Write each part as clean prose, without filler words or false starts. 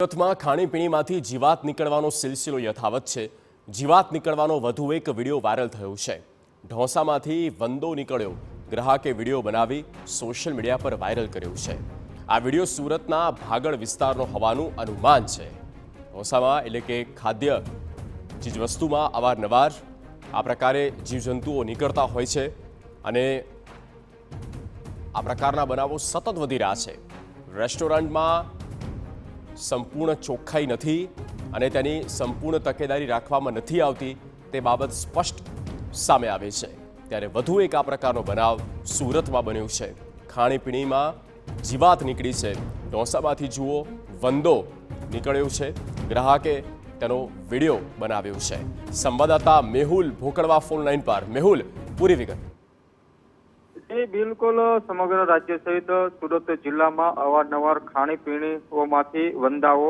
સુરતમાં ખાણીપીણીમાંથી જીવાત નીકળવાનો સિલસિલો યથાવત છે। જીવાત નીકળવાનો વધુ એક વિડીયો વાયરલ થયો છે। ઢોસામાંથી વંદો નીકળ્યો। ગ્રાહકે વિડીયો બનાવી સોશિયલ મીડિયા પર વાયરલ કર્યો છે। આ વિડીયો સુરતના ભાગળ વિસ્તારનો હોવાનું અનુમાન છે। ઢોસામાં એટલે કે ખાદ્ય ચીજવસ્તુમાં અવારનવાર આ પ્રકારે જીવજંતુઓ નીકળતા હોય છે અને આ પ્રકારના બનાવો સતત વધી રહ્યા છે। રેસ્ટોરન્ટમાં સંપૂર્ણ ચોખ્ખાઈ નથી અને તેની સંપૂર્ણ તકેદારી રાખવામાં નથી આવતી તે બાબત સ્પષ્ટ સામે આવે છે। ત્યારે વધુ એક આ પ્રકારનો બનાવ સુરતમાં બન્યો છે। ખાણીપીણીમાં જીવાત નીકળી છે। ઢોસામાંથી જુઓ વંદો નીકળ્યો છે। ગ્રાહકે તેનો વિડીયો બનાવ્યો છે। સંવાદદાતા મેહુલ ભોકડવા ફોન લાઈન પર। મેહુલ, પૂરી વિગત। બિલકુલ સમગ્ર રાજ્ય સહિત સુરત જિલ્લામાં અવારનવાર ખાણીપીણીઓમાંથી વંદાઓ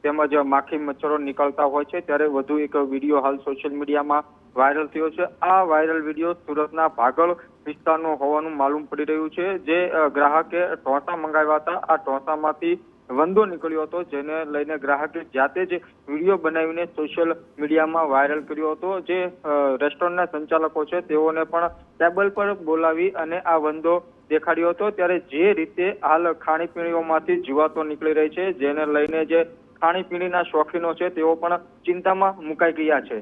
તેમજ માખી મચ્છરો નીકળતા હોય છે। ત્યારે વધુ એક વિડીયો હાલ સોશિયલ મીડિયામાં વાયરલ થયો છે। આ વાયરલ વિડીયો સુરતના ભાગળ વિસ્તારનો હોવાનું માલુમ પડી રહ્યું છે। જે ગ્રાહકે ઢોસા મંગાવ્યા હતા, આ ઢોસામાંથી વંદો નીકળ્યો હતો, જેને લઈને ગ્રાહકે જાતે જ વિડીયો બનાવીને સોશિયલ મીડિયામાં વાયરલ કર્યો હતો। જે રેસ્ટોરન્ટના સંચાલકો છે તેઓને પણ ટેબલ પર બોલાવી અને આ વંદો દેખાડ્યો હતો। ત્યારે જે રીતે હાલ ખાણીપીણીઓમાંથી જીવાતો નીકળી રહી છે, જેને લઈને જે ખાણીપીણીના શોખીનો છે તેઓ પણ ચિંતામાં મુકાઈ ગયા છે।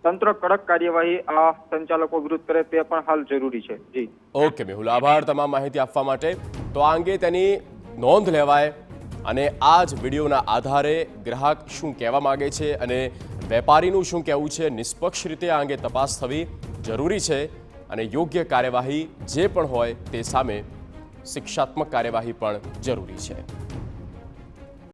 તંત્ર કડક કાર્યવાહી આ સંચાલકો વિરુદ્ધ કરે તે પણ હાલ જરૂરી છે। જી ઓકે મેહુલ, આભાર તમામ માહિતી આપવા માટે। તો આ અંગે તેની નોંધ લેવાય અને આ જ વિડીયોના આધારે ગ્રાહક શું કહેવા માંગે છે અને વેપારીનું શું કહેવું છે, નિષ્પક્ષ રીતે આ અંગે તપાસ થવી જરૂરી છે અને યોગ્ય કાર્યવાહી જે પણ હોય તે સામે શિક્ષાત્મક કાર્યવાહી પણ જરૂરી છે।